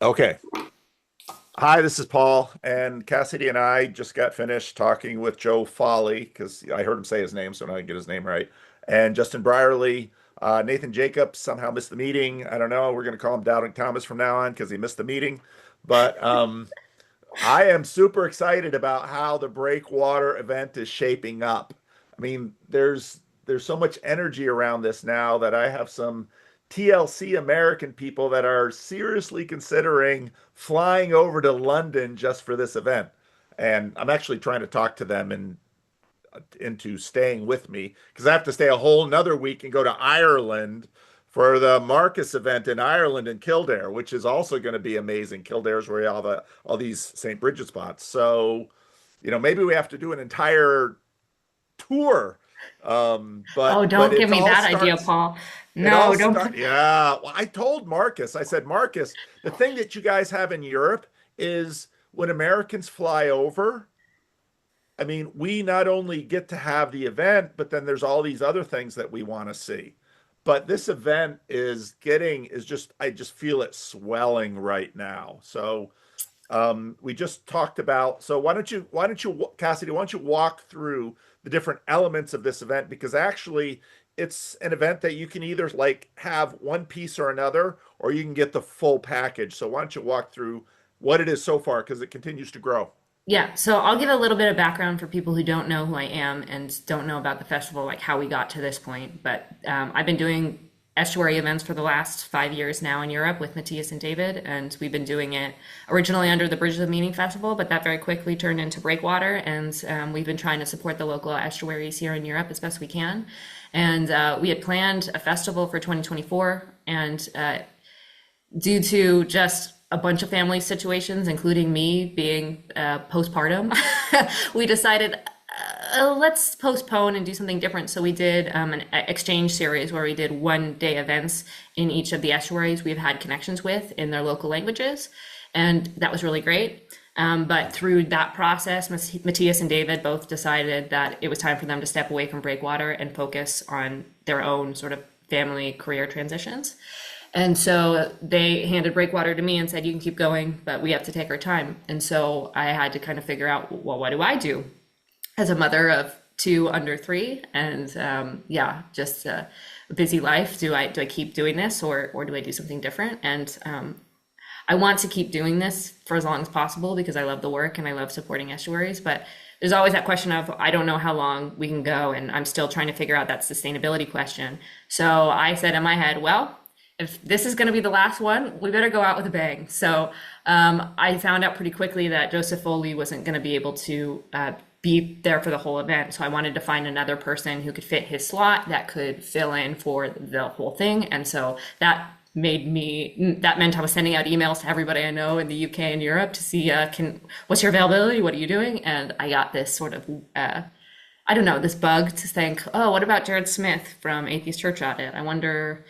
Okay. Hi, this is Paul, and Cassidy and I just got finished talking with Joe Foley because I heard him say his name, so now I can get his name right. And Justin Brierley, Nathan Jacobs somehow missed the meeting. I don't know. We're going to call him Doubting Thomas from now on because he missed the meeting. But I am super excited about how the Breakwater event is shaping up. I mean, there's so much energy around this now that I have some TLC American people that are seriously considering flying over to London just for this event. And I'm actually trying to talk to them into staying with me because I have to stay a whole another week and go to Ireland for the Marcus event in Ireland in Kildare, which is also going to be amazing. Kildare's where all these St. Bridget spots. So, maybe we have to do an entire tour. Oh, But don't give me that idea, Paul. it all No, don't start put. yeah. Well, I told Marcus, I said, Marcus, the thing that you guys have in Europe is when Americans fly over, I mean, we not only get to have the event, but then there's all these other things that we want to see. But this event I just feel it swelling right now. So we just talked about, so Cassidy, why don't you walk through the different elements of this event? Because actually, it's an event that you can either like have one piece or another, or you can get the full package. So why don't you walk through what it is so far, because it continues to grow. Yeah, so I'll give a little bit of background for people who don't know who I am and don't know about the festival, like how we got to this point. But I've been doing estuary events for the last 5 years now in Europe with Matthias and David, and we've been doing it originally under the Bridges of Meaning Festival, but that very quickly turned into Breakwater, and we've been trying to support the local estuaries here in Europe as best we can. And we had planned a festival for 2024, and due to just a bunch of family situations, including me being postpartum, we decided let's postpone and do something different. So we did an exchange series where we did 1 day events in each of the estuaries we've had connections with in their local languages. And that was really great. But through that process, Matthias and David both decided that it was time for them to step away from Breakwater and focus on their own sort of family career transitions. And so they handed Breakwater to me and said, you can keep going, but we have to take our time. And so I had to kind of figure out, well, what do I do as a mother of two under three? And yeah, just a busy life. Do I keep doing this or do I do something different? And I want to keep doing this for as long as possible because I love the work and I love supporting estuaries. But there's always that question of, I don't know how long we can go. And I'm still trying to figure out that sustainability question. So I said in my head, well, if this is going to be the last one, we better go out with a bang. So I found out pretty quickly that Joseph Foley wasn't going to be able to be there for the whole event. So I wanted to find another person who could fit his slot that could fill in for the whole thing. And so that meant I was sending out emails to everybody I know in the UK and Europe to see, what's your availability? What are you doing? And I got this sort of, I don't know, this bug to think, oh, what about Jared Smith from Atheist Church Audit? I wonder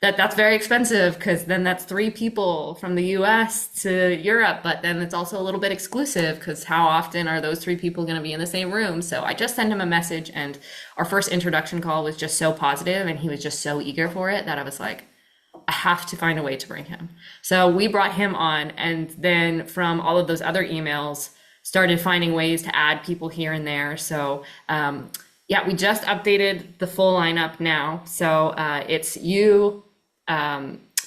that's very expensive because then that's 3 people from the US to Europe, but then it's also a little bit exclusive because how often are those 3 people going to be in the same room? So I just sent him a message, and our first introduction call was just so positive and he was just so eager for it that I was like, I have to find a way to bring him. So we brought him on, and then from all of those other emails, started finding ways to add people here and there. So yeah, we just updated the full lineup now. So it's you,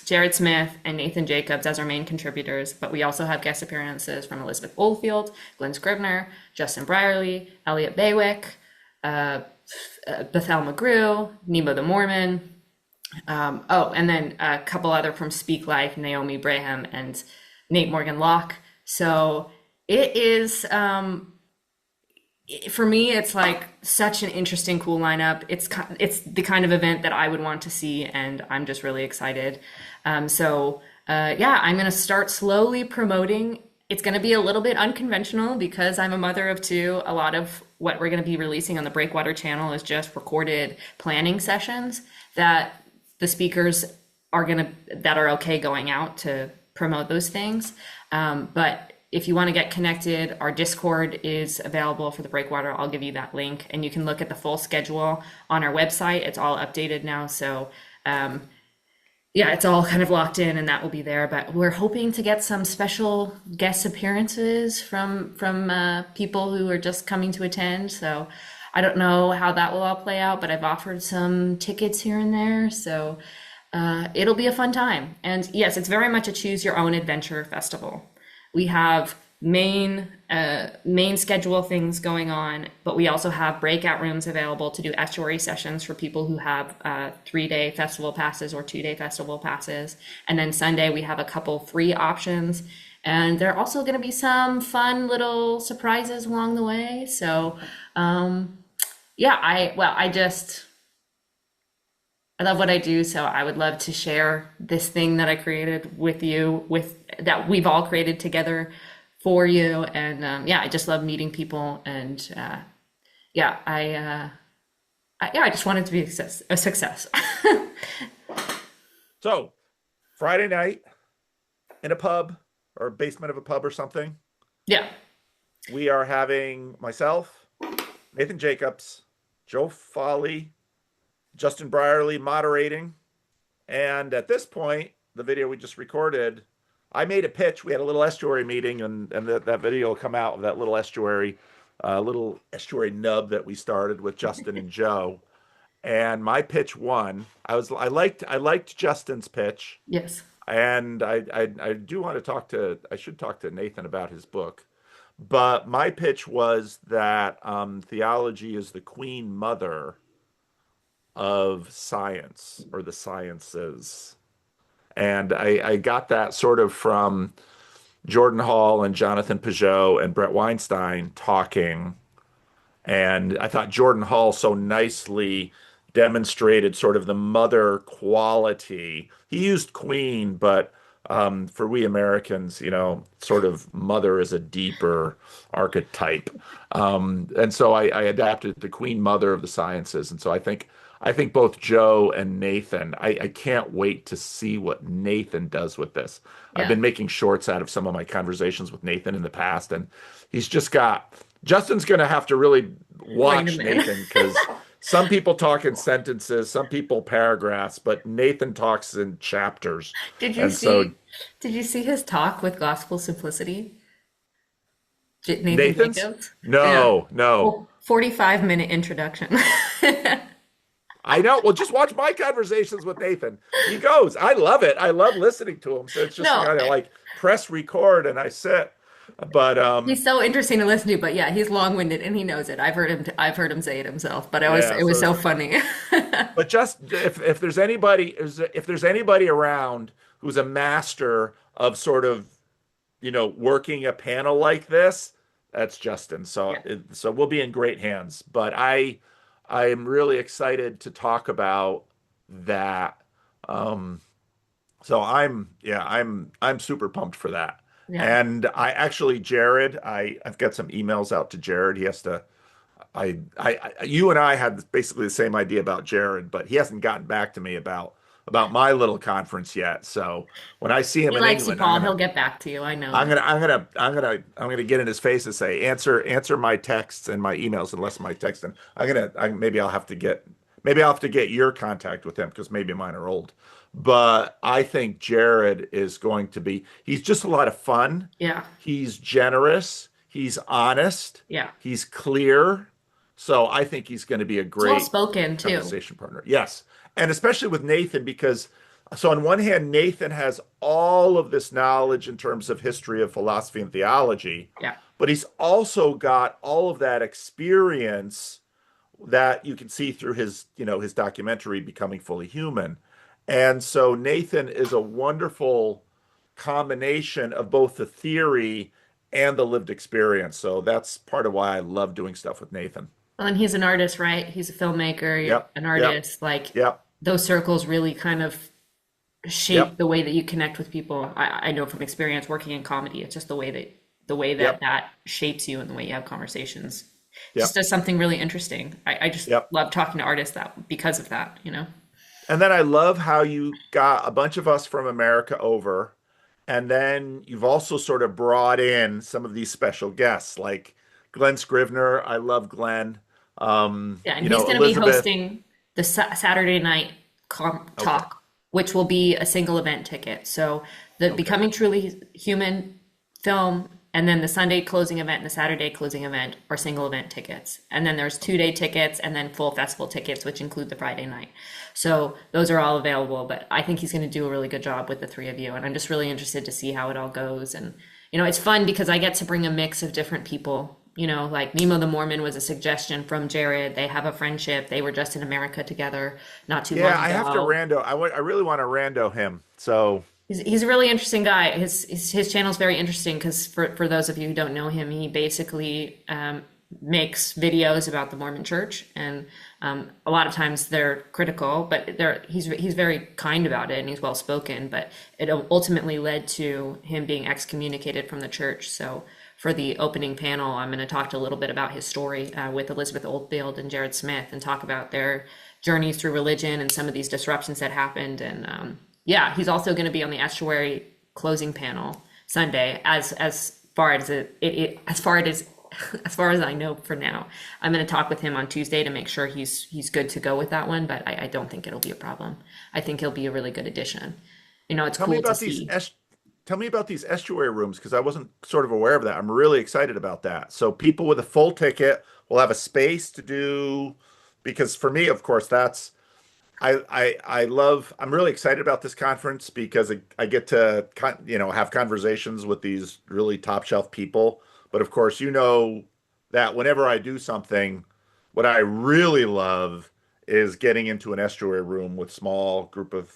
Jared Smith, and Nathan Jacobs as our main contributors, but we also have guest appearances from Elizabeth Oldfield, Glenn Scribner, Justin Brierley, Elliot Baywick, Bethel McGrew, Nemo the Mormon. Oh, and then a couple other from Speak Life, Naomi Braham and Nate Morgan Locke. So it is, for me, it's like such an interesting, cool lineup. It's the kind of event that I would want to see, and I'm just really excited. Yeah, I'm gonna start slowly promoting. It's gonna be a little bit unconventional because I'm a mother of two. A lot of what we're gonna be releasing on the Breakwater channel is just recorded planning sessions that the speakers that are okay going out to promote those things. But if you want to get connected, our Discord is available for the Breakwater. I'll give you that link, and you can look at the full schedule on our website. It's all updated now. So yeah, it's all kind of locked in and that will be there. But we're hoping to get some special guest appearances from people who are just coming to attend. So I don't know how that will all play out, but I've offered some tickets here and there. So it'll be a fun time. And yes, it's very much a choose your own adventure festival. We have main schedule things going on, but we also have breakout rooms available to do estuary sessions for people who have 3-day festival passes or 2-day festival passes. And then Sunday we have a couple free options. And there are also going to be some fun little surprises along the way. So yeah, I love what I do, so I would love to share this thing that I created with you, with that we've all created together for you. And yeah, I just love meeting people, and yeah, yeah, I just want it to be a success. A success. So Friday night in a pub or basement of a pub or something, Yeah, we are having myself, Nathan Jacobs, Joe Foley, Justin Brierley moderating. And at this point, the video we just recorded, I made a pitch. We had a little estuary meeting, and that video will come out of that little estuary nub that we started with Justin and Joe. And my pitch won. I liked Justin's pitch, yes, and I do want to I should talk to Nathan about his book. But my pitch was that theology is the queen mother of science or the sciences. And I got that sort of from Jordan Hall and Jonathan Peugeot and Brett Weinstein talking. And I thought Jordan Hall so nicely demonstrated sort of the mother quality. He used queen, but for we Americans, sort of mother is a deeper archetype. And so I adapted the queen mother of the sciences. And so I think both Joe and Nathan, I can't wait to see what Nathan does with this. I've yeah. been making shorts out of some of my conversations with Nathan in the past, and he's just got Justin's going to have to really Rein watch them in. Nathan because some people talk in sentences, some people paragraphs, but Nathan talks in chapters. Did you And so see? Did you see his talk with gospel simplicity? Nathan Nathan's, Jacobs? Yeah. no, no. Well, 45-minute introduction. I know. Well, just watch my conversations with Nathan. He goes, I love it. I love listening to him. So it's just No, kind of like press record and I sit. But he's so interesting to listen to, but yeah, he's long-winded and he knows it. I've heard him say it himself, but yeah, it was so so funny. but just if there's anybody around who's a master of sort of working a panel like this, that's Justin. So Yeah. so we'll be in great hands. But I am really excited to talk about that. Um, so I'm super pumped for that. Yeah. And I actually Jared, I've got some emails out to Jared. He has to you and I had basically the same idea about Jared, but he hasn't gotten back to me about my little conference yet. So when I see him He in likes you, England, I'm Paul. He'll gonna get back to you. I know I'm that. gonna I'm gonna I'm gonna I'm gonna get in his face and say answer my texts and my emails unless my text and maybe I'll have to get your contact with him because maybe mine are old. But I think Jared is going to be he's just a lot of fun. Yeah. He's generous, he's honest, Yeah. he's clear. So I think he's going to be a It's well great spoken too. conversation partner. Yes. And especially with Nathan, because so on one hand, Nathan has all of this knowledge in terms of history of philosophy and theology, Yeah. but he's also got all of that experience that you can see through his documentary, Becoming Fully Human. And so Nathan is a wonderful combination of both the theory and the lived experience. So that's part of why I love doing stuff with Nathan. Well, and he's an artist, right? He's a filmmaker, you're Yep. an Yep. artist. Like Yep. those circles really kind of shape Yep. the way that you connect with people. I know from experience working in comedy, it's just the way that Yep. that shapes you and the way you have conversations. Just Yep. does something really interesting. I just Yep. love talking to artists that because of that, you know? And then I love how you got a bunch of us from America over, and then you've also sort of brought in some of these special guests like Glenn Scrivener. I love Glenn. Yeah, and he's going to be Elizabeth. hosting the Saturday night Okay. talk which will be a single event ticket. So the Okay. Becoming Truly Human film and then the Sunday closing event and the Saturday closing event are single event tickets. And then there's 2 day tickets and then full festival tickets, which include the Friday night. So those are all available, but I think he's going to do a really good job with the three of you. And I'm just really interested to see how it all goes. And, it's fun because I get to bring a mix of different people. Like Nemo the Mormon was a suggestion from Jared. They have a friendship. They were just in America together not too Yeah, long I have to ago. rando. I really want to rando him. So He's a really interesting guy. His channel is very interesting because for those of you who don't know him, he basically makes videos about the Mormon Church, and a lot of times they're critical, but he's very kind about it and he's well spoken. But it ultimately led to him being excommunicated from the church. So for the opening panel, I'm going to talk a little bit about his story with Elizabeth Oldfield and Jared Smith, and talk about their journeys through religion and some of these disruptions that happened. And yeah, he's also going to be on the estuary closing panel Sunday. As far as as far as as far as I know for now, I'm going to talk with him on Tuesday to make sure he's good to go with that one. But I don't think it'll be a problem. I think he'll be a really good addition. It's tell me cool to about these see. es tell me about these estuary rooms because I wasn't sort of aware of that. I'm really excited about that. So people with a full ticket will have a space to do because for me, of course, that's I love I'm really excited about this conference because I get to have conversations with these really top shelf people. But of course, that whenever I do something, what I really love is getting into an estuary room with small group of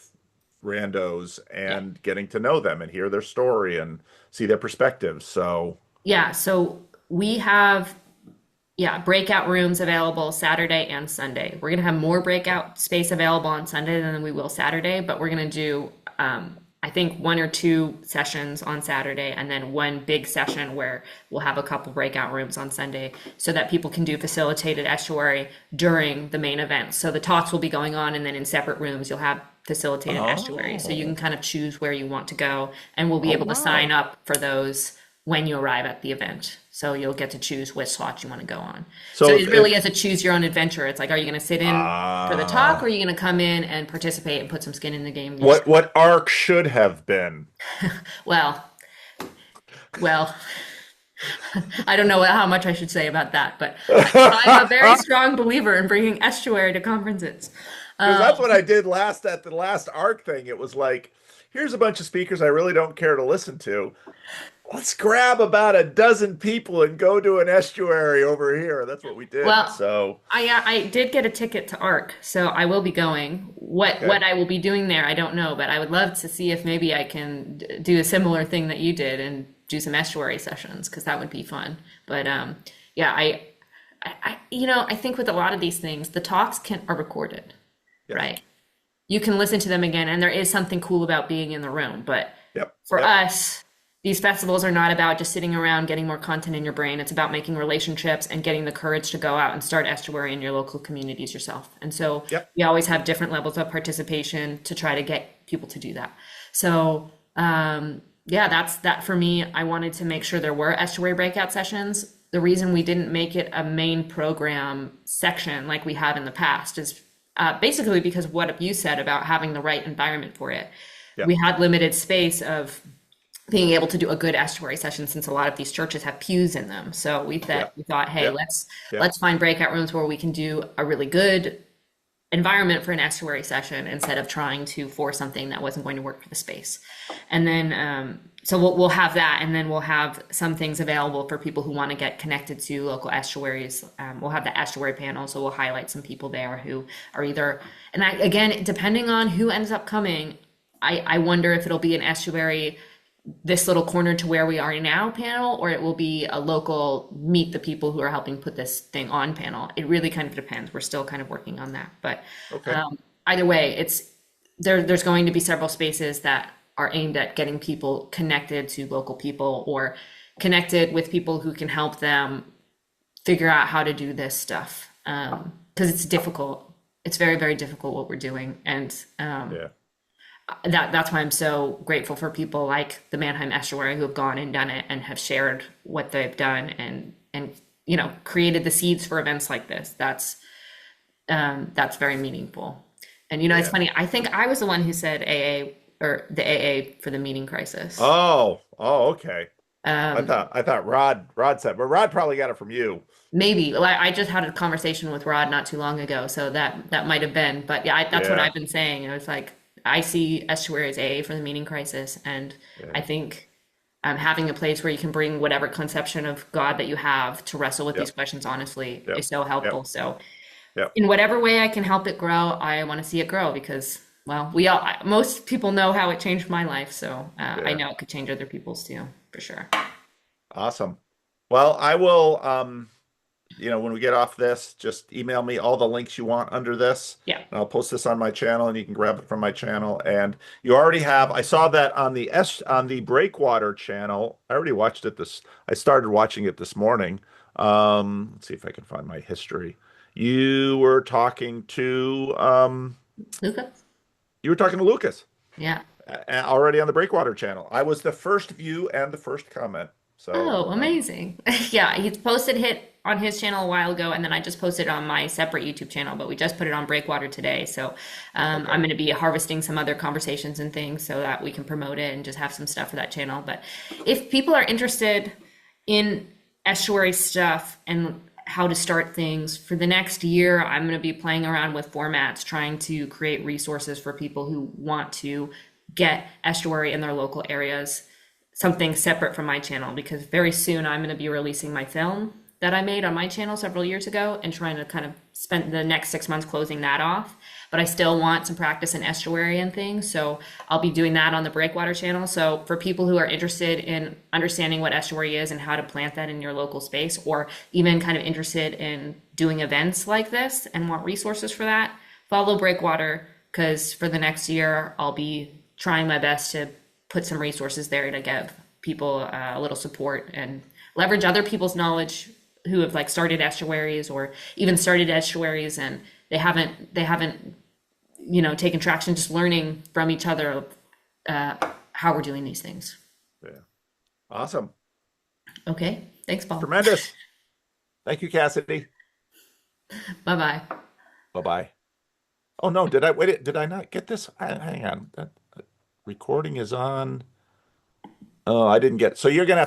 randos Yeah. and getting to know them and hear their story and see their perspectives. So, Yeah. So we have, yeah, breakout rooms available Saturday and Sunday. We're going to have more breakout space available on Sunday than we will Saturday, but we're going to do, I think, 1 or 2 sessions on Saturday and then one big session where we'll have a couple breakout rooms on Sunday so that people can do facilitated estuary during the main event. So the talks will be going on, and then in separate rooms, you'll have facilitated estuary. So you can oh, kind of choose where you want to go, and we'll be oh able to sign wow. up for those when you arrive at the event. So you'll get to choose which slot you want to go on. So So it really is a choose your own adventure. It's like, are you going to sit in for the talk, or are uh you going to come in and participate and put some skin in the game yourself? what arc should have been? Well, well, I don't know how much I should say about that, but I'm a very strong believer in bringing estuary to conferences. Because that's Um, what I did last at the last ARC thing. It was like, here's a bunch of speakers I really don't care to listen to. Let's grab about a dozen people and go to an estuary over here. That's what we did. well, So, I did get a ticket to ARC, so I will be going. okay. What I will be doing there, I don't know, but I would love to see if maybe I can do a similar thing that you did and do some estuary sessions, because that would be fun. But yeah, I think with a lot of these things, the talks can are recorded, Yes. right? You can listen to them again, and there is something cool about being in the room. But Yep. for Yep. us, these festivals are not about just sitting around getting more content in your brain. It's about making relationships and getting the courage to go out and start estuary in your local communities yourself. And so Yep. we always have different levels of participation to try to get people to do that. So yeah, that's that for me. I wanted to make sure there were estuary breakout sessions. The reason we didn't make it a main program section like we have in the past is basically because of what you said about having the right environment for it. We Yep. had limited space of being able to do a good estuary session since a lot of these churches have pews in them. So Yep. we thought, hey, Yep. let's Yep. find breakout rooms where we can do a really good environment for an estuary session instead of trying to force something that wasn't going to work for the space. And then so we'll have that, and then we'll have some things available for people who want to get connected to local estuaries. We'll have the estuary panel, so we'll highlight some people there who are either, and again, depending on who ends up coming, I wonder if it'll be an estuary this little corner to where we are now panel, or it will be a local meet the people who are helping put this thing on panel. It really kind of depends. We're still kind of working on that, but Okay. either way, there's going to be several spaces that are aimed at getting people connected to local people or connected with people who can help them figure out how to do this stuff, because it's difficult. It's very, very difficult what we're doing, and Yeah. that's why I'm so grateful for people like the Mannheim Estuary who have gone and done it and have shared what they've done and created the seeds for events like this. That's very meaningful. And you know, it's Yeah. funny. I think I was the one who said AA or the AA for the meeting crisis. Oh, okay. Um, I thought Rod said, but Rod probably got it from you. Maybe. Well, I just had a conversation with Rod not too long ago, so that might have been. But yeah, that's what Yeah, I've been saying. It was like I see estuary as AA for the meeting crisis, and I yeah, think having a place where you can bring whatever conception of God that you have to wrestle with these yep, questions honestly yep, is so yep, helpful. So, yep, in whatever way I can help it grow, I want to see it grow because, well, most people know how it changed my life, so I yeah. know it could change other people's too, for sure. Awesome. Well, I will, when we get off this, just email me all the links you want under this, Yeah. and I'll post this on my channel, and you can grab it from my channel. And you already have, I saw that on the Breakwater channel. I already watched it I started watching it this morning. Let's see if I can find my history. You were talking to, Luca? you were talking to Lucas Yeah. already on the Breakwater channel. I was the first view and the first comment. So, Oh, amazing. Yeah, he's posted hit on his channel a while ago, and then I just posted on my separate YouTube channel, but we just put it on Breakwater today. So I'm okay. going to be harvesting some other conversations and things so that we can promote it and just have some stuff for that channel. But if people are interested in estuary stuff and how to start things for the next year, I'm going to be playing around with formats, trying to create resources for people who want to get estuary in their local areas, something separate from my channel, because very soon I'm going to be releasing my film that I made on my channel several years ago and trying to kind of spend the next 6 months closing that off. But I still want some practice in estuary and things. So I'll be doing that on the Breakwater channel. So for people who are interested in understanding what estuary is and how to plant that in your local space, or even kind of interested in doing events like this and want resources for that, follow Breakwater because for the next year, I'll be trying my best to put some resources there to give people a little support and leverage other people's knowledge who have like started estuaries or even started estuaries and they haven't taken traction, just learning from each other of how we're doing these things. Yeah. Awesome. Okay, thanks, Paul. Tremendous. Thank you, Cassidy. Bye bye. Bye-bye. Oh no, did I not get this? Hang on. That recording is on. Oh, I didn't get. So you're gonna have to